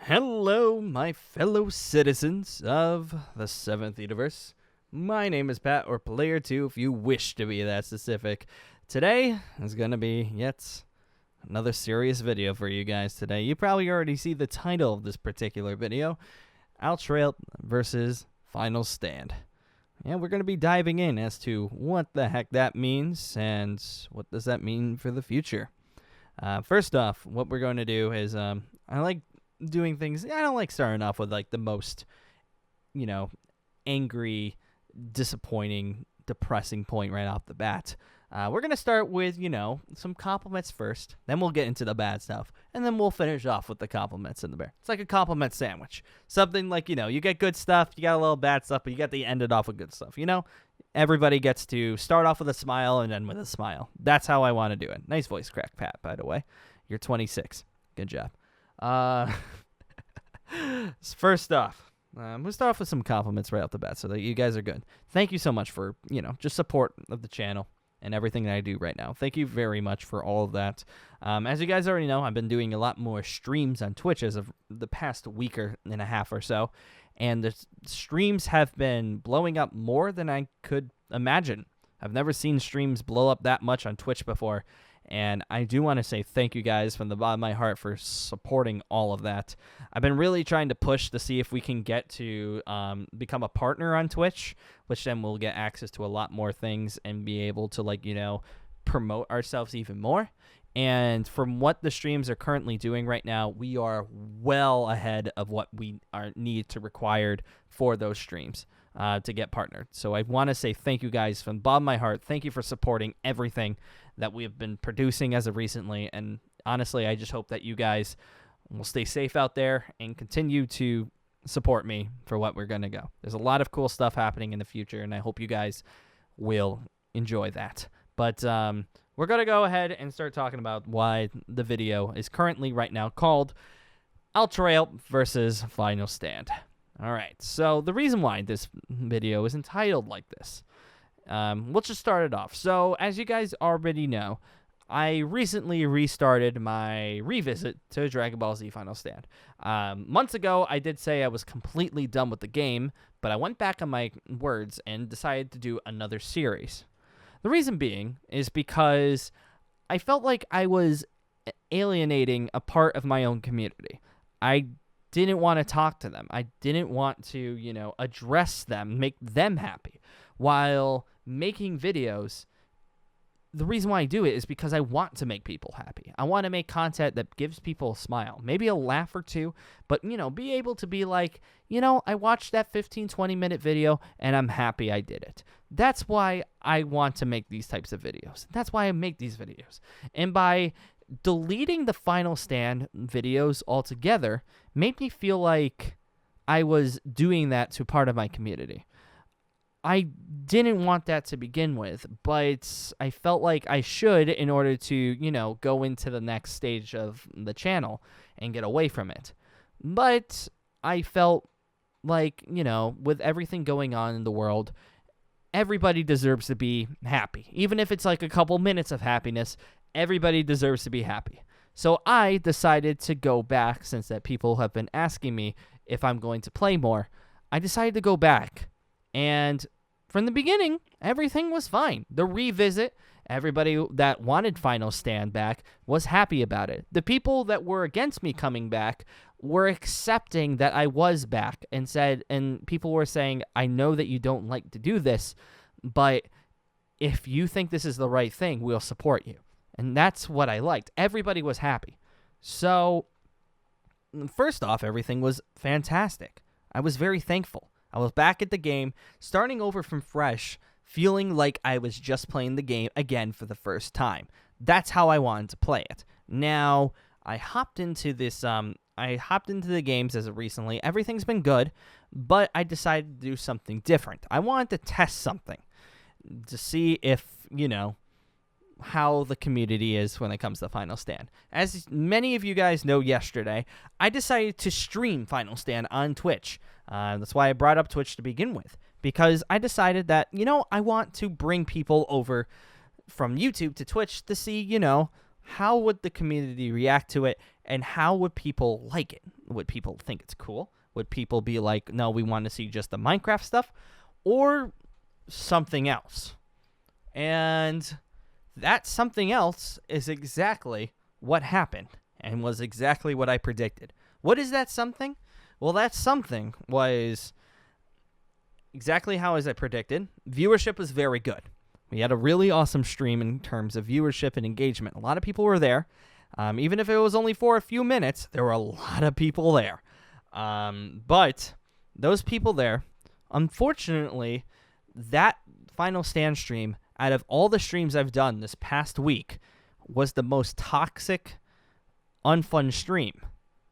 Hello, my fellow citizens of the 7th universe. My name is Pat, or Player 2 if you wish to be that specific. Today is going to be yet another serious video for you guys today. You probably already see the title of this particular video, owTreyalP versus Final Stand. And we're going to be diving in as to what the heck that means and what does that mean for the future. First off, what we're going to do is I like doing things. I don't like starting off with like the most, angry, disappointing, depressing point right off the bat. We're going to start with, some compliments first. Then we'll get into the bad stuff. And then we'll finish off with the compliments in the bear. It's like a compliment sandwich. Something like, you get good stuff, you got a little bad stuff, but you got to end it off with good stuff. Everybody gets to start off with a smile and end with a smile. That's how I want to do it. Nice voice crack, Pat, by the way. You're 26. Good job. First off, we'll start off with some compliments right off the bat so that you guys are good. Thank you so much for, just support of the channel and everything that I do right now. Thank you very much for all of that. As you guys already know, I've been doing a lot more streams on Twitch as of the past week and a half or so, and the streams have been blowing up more than I could imagine. I've never seen streams blow up that much on Twitch before, and I do want to say thank you guys from the bottom of my heart for supporting all of that. I've been really trying to push to see if we can get to become a partner on Twitch, which then we'll get access to a lot more things and be able to, promote ourselves even more. And from what the streams are currently doing right now, we are well ahead of what we need to required for those streams to get partnered. So I want to say thank you guys from the bottom of my heart. Thank you for supporting everything that we have been producing as of recently. And honestly, I just hope that you guys will stay safe out there and continue to support me for what we're going to go. There's a lot of cool stuff happening in the future, and I hope you guys will enjoy that. But we're going to go ahead and start talking about why the video is currently right now called owTreyalP versus Final Stand. All right, so the reason why this video is entitled like this, let's just start it off. So as you guys already know, I recently restarted my revisit to Dragon Ball Z Final Stand. Months ago, I did say I was completely done with the game, but I went back on my words and decided to do another series. The reason being is because I felt like I was alienating a part of my own community. I didn't want to talk to them. I didn't want to, address them, make them happy. While making videos, the reason why I do it is because I want to make people happy. I want to make content that gives people a smile, maybe a laugh or two, but, be able to be like, I watched that 15, 20-minute video and I'm happy I did it. That's why I want to make these types of videos. That's why I make these videos. And by deleting the Final Stand videos altogether made me feel like I was doing that to part of my community. I didn't want that to begin with, but I felt like I should in order to, go into the next stage of the channel and get away from it. But I felt like, with everything going on in the world, everybody deserves to be happy. Even if it's like a couple minutes of happiness, everybody deserves to be happy. So I decided to go back, since that people have been asking me if I'm going to play more. I decided to go back. And from the beginning, everything was fine. The revisit, everybody that wanted Final Stand back was happy about it. The people that were against me coming back were accepting that I was back and people were saying, I know that you don't like to do this, but if you think this is the right thing, we'll support you. And that's what I liked. Everybody was happy. So, first off, everything was fantastic. I was very thankful. I was back at the game, starting over from fresh, feeling like I was just playing the game again for the first time. That's how I wanted to play it. Now, I hopped into the games as of recently. Everything's been good, but I decided to do something different. I wanted to test something to see if, how the community is when it comes to Final Stand. As many of you guys know, yesterday, I decided to stream Final Stand on Twitch. That's why I brought up Twitch to begin with, because I decided that, I want to bring people over from YouTube to Twitch to see, how would the community react to it and how would people like it. Would people think it's cool? Would people be like, no, we want to see just the Minecraft stuff? Or something else? And that something else is exactly what happened and was exactly what I predicted. What is that something? Well, that something was exactly how as I predicted. Viewership was very good. We had a really awesome stream in terms of viewership and engagement. A lot of people were there. Even if it was only for a few minutes, there were a lot of people there. But those people there, unfortunately, that Final Stand stream, out of all the streams I've done this past week, was the most toxic, unfun stream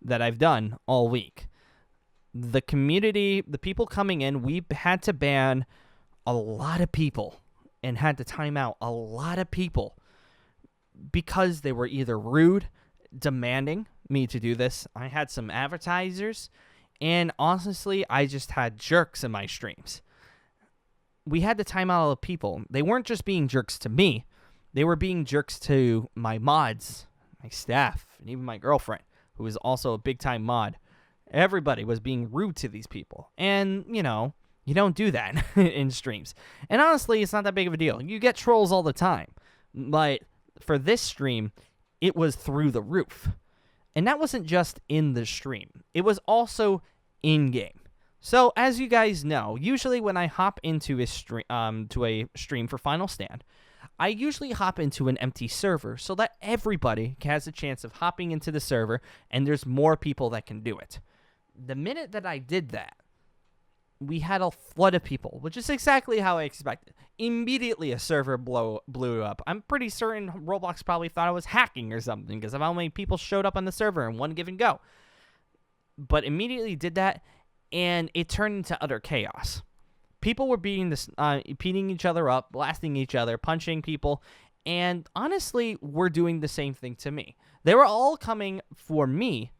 that I've done all week. The community, the people coming in, we had to ban a lot of people and had to time out a lot of people because they were either rude, demanding me to do this. I had some advertisers, and honestly, I just had jerks in my streams. We had to time out all the people. They weren't just being jerks to me. They were being jerks to my mods, my staff, and even my girlfriend, who is also a big-time mod. Everybody was being rude to these people. And, you know, you don't do that in streams. And honestly, it's not that big of a deal. You get trolls all the time. But for this stream, it was through the roof. And that wasn't just in the stream. It was also in-game. So, as you guys know, usually when I hop into a stream for Final Stand, I usually hop into an empty server so that everybody has a chance of hopping into the server and there's more people that can do it. The minute that I did that, we had a flood of people, which is exactly how I expected. Immediately, a server blew up. I'm pretty certain Roblox probably thought I was hacking or something because of how many people showed up on the server in one given go. But immediately did that, and it turned into utter chaos. People were beating each other up, blasting each other, punching people, and honestly, were doing the same thing to me. They were all coming for me,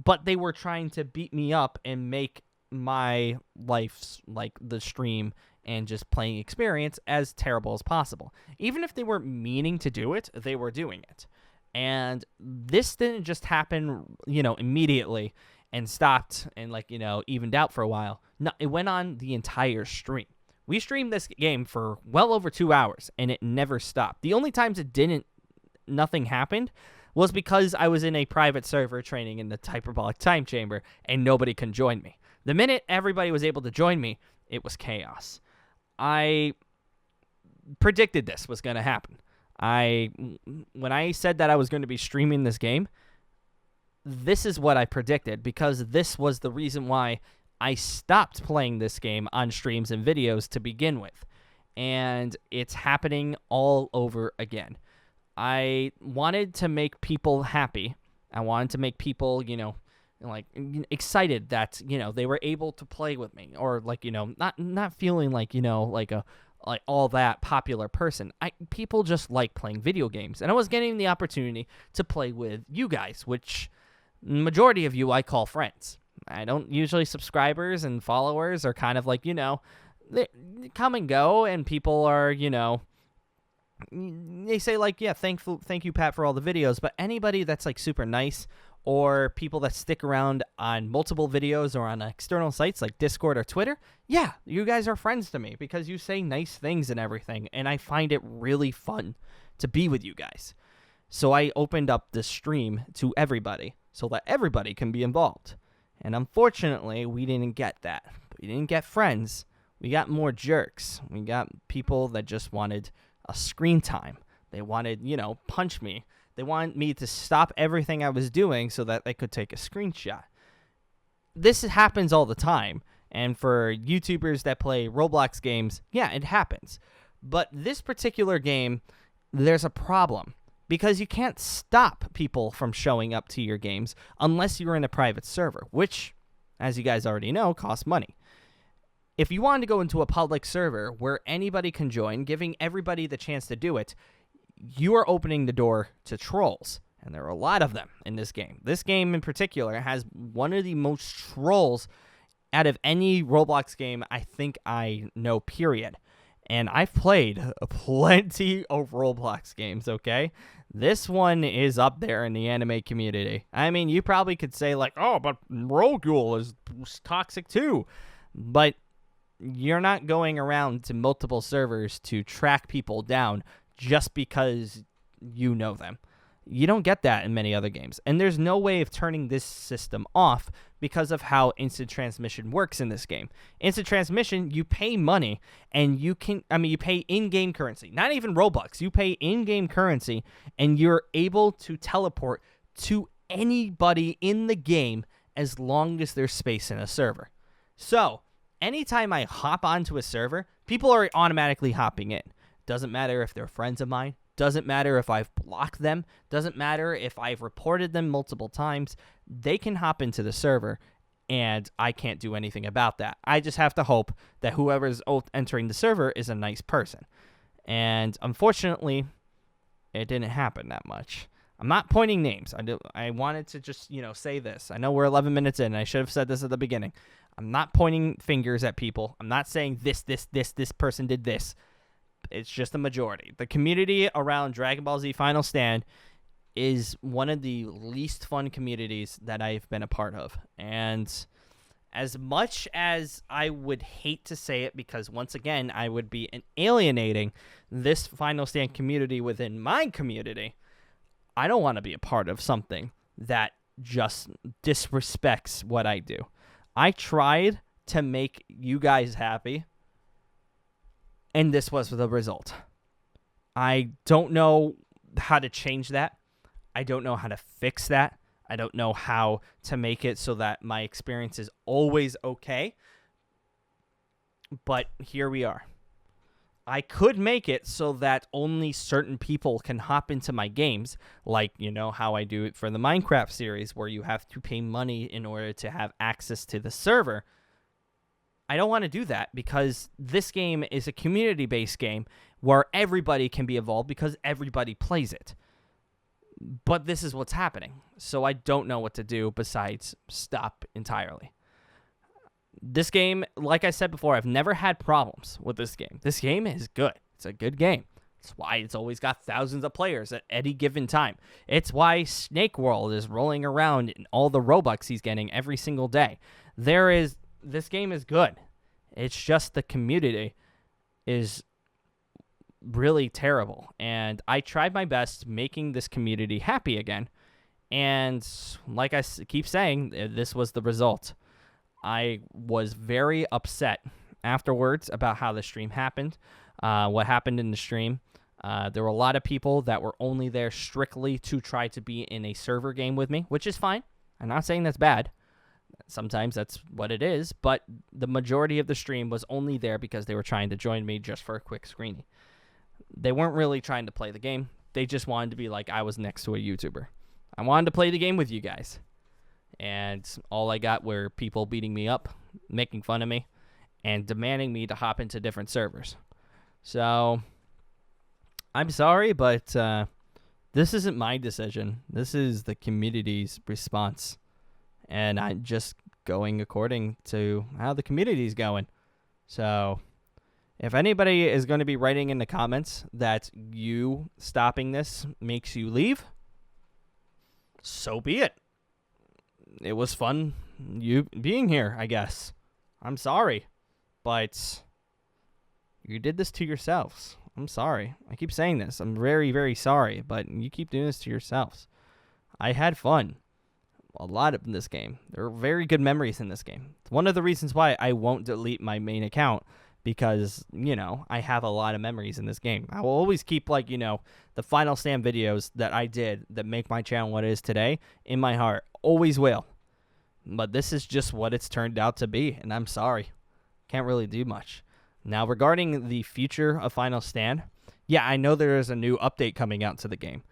but they were trying to beat me up and make my life, like the stream and just playing experience, as terrible as possible. Even if they weren't meaning to do it, they were doing it. And this didn't just happen, immediately and stopped and, evened out for a while. No, it went on the entire stream. We streamed this game for well over 2 hours, and it never stopped. The only times nothing happened was because I was in a private server training in the hyperbolic time chamber, and nobody can join me. The minute everybody was able to join me, it was chaos. I predicted this was going to happen. When I said that I was going to be streaming this game, this is what I predicted, because this was the reason why I stopped playing this game on streams and videos to begin with. And it's happening all over again. I wanted to make people happy. I wanted to make people, excited that, they were able to play with me, or not feeling like all that popular person. People just like playing video games, and I was getting the opportunity to play with you guys, which majority of you I call friends. I don't usually subscribers and followers are kind of they come and go, and people are, they say yeah, thank you, Pat, for all the videos, but anybody that's super nice, or people that stick around on multiple videos or on external sites like Discord or Twitter, yeah, you guys are friends to me because you say nice things and everything, and I find it really fun to be with you guys. So I opened up the stream to everybody so that everybody can be involved. And unfortunately, we didn't get that. We didn't get friends. We got more jerks. We got people that just wanted a screen time. They wanted, punch me. They wanted me to stop everything I was doing so that they could take a screenshot. This happens all the time. And for YouTubers that play Roblox games, yeah, it happens. But this particular game, there's a problem, because you can't stop people from showing up to your games unless you're in a private server, which, as you guys already know, costs money. If you wanted to go into a public server where anybody can join, giving everybody the chance to do it, you are opening the door to trolls, and there are a lot of them in this game. This game in particular has one of the most trolls out of any Roblox game I think I know, period. And I've played plenty of Roblox games, okay? This one is up there in the anime community. I mean, you probably could say like, oh, but Rogul is toxic too. But you're not going around to multiple servers to track people down just because you know them. You don't get that in many other games. And there's no way of turning this system off because of how instant transmission works in this game. Instant transmission, you pay money and you pay in-game currency. Not even Robux. You pay in-game currency and you're able to teleport to anybody in the game as long as there's space in a server. So, anytime I hop onto a server, people are automatically hopping in. Doesn't matter if they're friends of mine. Doesn't matter if I've blocked them. Doesn't matter if I've reported them multiple times. They can hop into the server, and I can't do anything about that. I just have to hope that whoever's entering the server is a nice person. And unfortunately, it didn't happen that much. I'm not pointing names. I wanted to just, say this. I know we're 11 minutes in, and I should have said this at the beginning. I'm not pointing fingers at people. I'm not saying this person did this. It's just a majority. The community around Dragon Ball Z Final Stand is one of the least fun communities that I've been a part of. And as much as I would hate to say it, because once again, I would be alienating this Final Stand community within my community, I don't want to be a part of something that just disrespects what I do. I tried to make you guys happy, and this was the result. I don't know how to change that. I don't know how to fix that. I don't know how to make it so that my experience is always okay. But here we are. I could make it so that only certain people can hop into my games, like, how I do it for the Minecraft series, where you have to pay money in order to have access to the server. I don't want to do that because this game is a community-based game where everybody can be involved because everybody plays it. But this is what's happening, so I don't know what to do besides stop entirely. This game, like I said before, I've never had problems with this game. This game is good. It's a good game. It's why it's always got thousands of players at any given time. It's why Snake World is rolling around in all the Robux he's getting every single day. This game is good. It's just the community is really terrible. And I tried my best making this community happy again. And like I keep saying, this was the result. I was very upset afterwards about how the stream happened, what happened in the stream. There were a lot of people that were only there strictly to try to be in a server game with me, which is fine. I'm not saying that's bad. Sometimes that's what it is, but the majority of the stream was only there because they were trying to join me just for a quick screening. They weren't really trying to play the game. They just wanted to be like I was next to a YouTuber. I wanted to play the game with you guys. And all I got were people beating me up, making fun of me, and demanding me to hop into different servers. So, I'm sorry, but this isn't my decision. This is the community's response. And I'm just going according to how the community's going. So, if anybody is going to be writing in the comments that you stopping this makes you leave, so be it. It was fun you being here, I guess. I'm sorry, but you did this to yourselves. I'm sorry. I keep saying this. I'm very, very sorry, but you keep doing this to yourselves. I had fun. A lot in this game. There are very good memories in this game. It's one of the reasons why I won't delete my main account, because, I have a lot of memories in this game. I will always keep, the Final Stand videos that I did that make my channel what it is today in my heart. Always will. But this is just what it's turned out to be, and I'm sorry. Can't really do much. Now, regarding the future of Final Stand, yeah, I know there is a new update coming out to the game.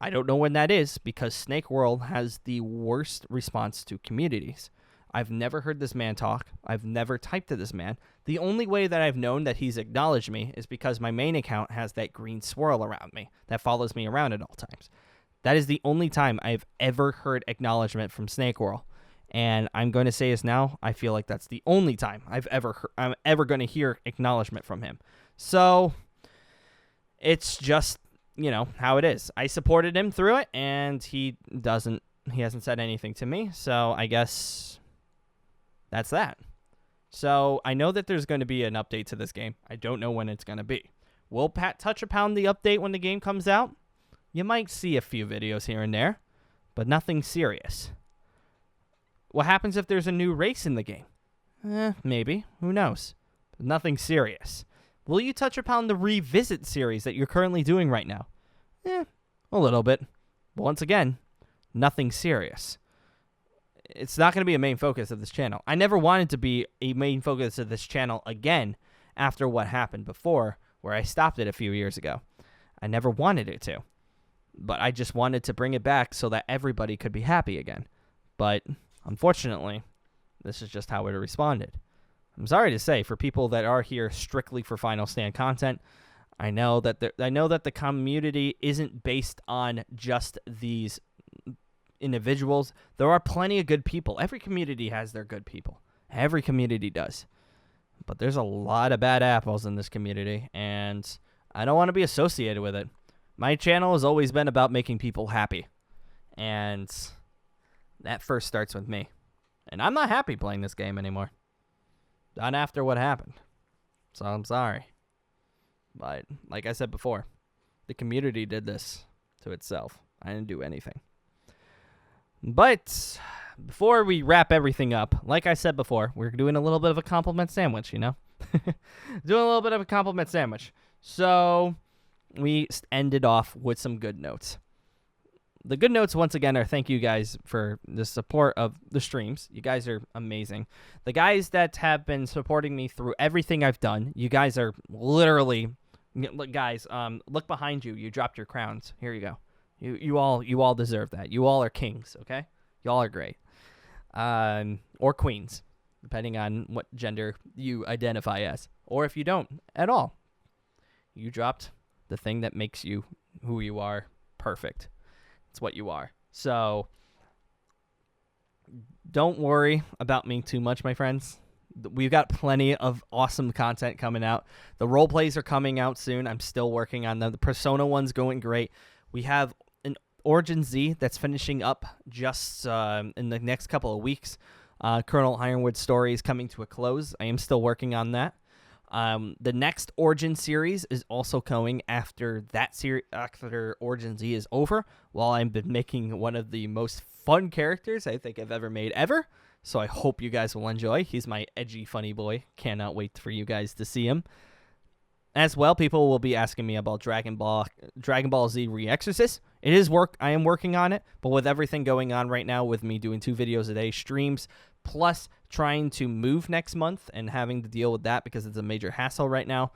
I don't know when that is, because Snake World has the worst response to communities. I've never heard this man talk. I've never typed to this man. The only way that I've known that he's acknowledged me is because my main account has that green swirl around me that follows me around at all times. That is the only time I've ever heard acknowledgement from Snake World. And I'm going to say this now. I feel like that's the only time I'm ever going to hear acknowledgement from him. So it's just you know, how it is. I supported him through it, and he hasn't said anything to me, so I guess that's that. So I know that there's going to be an update to this game. I don't know when it's going to be. Will Pat touch upon the update when the game comes out? You might see a few videos here and there, but nothing serious. What happens if there's a new race in the game? Maybe. Who knows? But nothing serious. Will you touch upon the Revisit series that you're currently doing right now? A little bit. But once again, nothing serious. It's not going to be a main focus of this channel. I never wanted to be a main focus of this channel again after what happened before, where I stopped it a few years ago. I never wanted it to. But I just wanted to bring it back so that everybody could be happy again. But unfortunately, this is just how it responded. I'm sorry to say, for people that are here strictly for Final Stand content, I know that the community isn't based on just these individuals. There are plenty of good people. Every community has their good people. Every community does. But there's a lot of bad apples in this community, and I don't want to be associated with it. My channel has always been about making people happy, and that first starts with me. And I'm not happy playing this game anymore. Not after what happened. So I'm sorry. But like I said before, the community did this to itself. I didn't do anything. But before we wrap everything up, like I said before, we're doing a little bit of a compliment sandwich, you know? Doing a little bit of a compliment sandwich. So we ended off with some good notes. The good notes, once again, are thank you guys for the support of the streams. You guys are amazing. The guys that have been supporting me through everything I've done, you guys are literally... Guys, look behind you. You dropped your crowns. Here you go. You all deserve that. You all are kings, okay? You all are great. Or queens, depending on what gender you identify as. Or if you don't at all. You dropped the thing that makes you who you are perfect. It's what you are. So don't worry about me too much, my friends. We've got plenty of awesome content coming out. The role plays are coming out soon. I'm still working on them. The Persona one's going great. We have an Origin Z that's finishing up just in the next couple of weeks. Colonel Ironwood's story is coming to a close. I am still working on that. The next Origin series is also coming after that after Origin Z is over, while I've been making one of the most fun characters I think I've ever made ever. So I hope you guys will enjoy. He's my edgy, funny boy. Cannot wait for you guys to see him. As well, people will be asking me about Dragon Ball Z Re-Exorcist. It is work. I am working on it, but with everything going on right now, with me doing 2 videos a day, streams, plus trying to move next month and having to deal with that because it's a major hassle right now,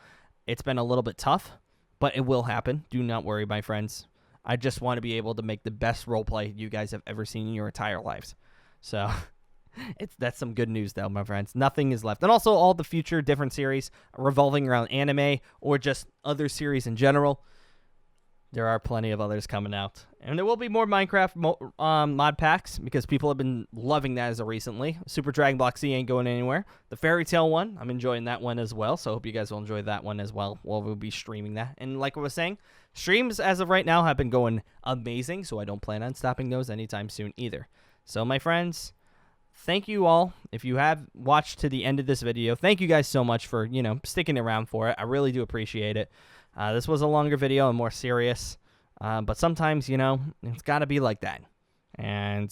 it's been a little bit tough, but it will happen. Do not worry, my friends. I just want to be able to make the best roleplay you guys have ever seen in your entire lives. So... that's some good news, though, my friends. Nothing is left. And also all the future different series revolving around anime or just other series in general. There are plenty of others coming out. And there will be more Minecraft mod packs because people have been loving that as of recently. Super Dragon Block Z ain't going anywhere. The Fairy Tale one, I'm enjoying that one as well. So I hope you guys will enjoy that one as well while we'll be streaming that. And like I was saying, streams as of right now have been going amazing. So I don't plan on stopping those anytime soon either. So my friends... thank you all. If you have watched to the end of this video, thank you guys so much for, sticking around for it. I really do appreciate it. This was a longer video and more serious, but sometimes, it's got to be like that. And,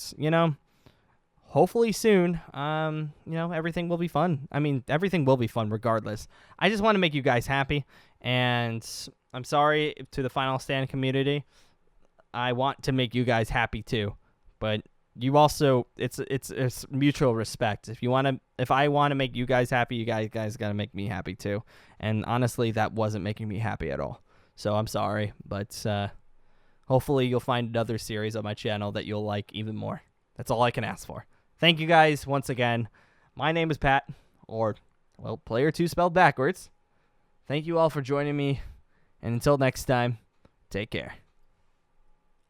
hopefully soon, everything will be fun. I mean, everything will be fun regardless. I just want to make you guys happy, and I'm sorry to the Final Stand community. I want to make you guys happy too, but... you also, it's mutual respect. If I want to make you guys happy, you guys got to make me happy too. And honestly, that wasn't making me happy at all. So I'm sorry, but hopefully you'll find another series on my channel that you'll like even more. That's all I can ask for. Thank you guys once again. My name is Pat, or, well, Player 2 spelled backwards. Thank you all for joining me, and until next time, take care.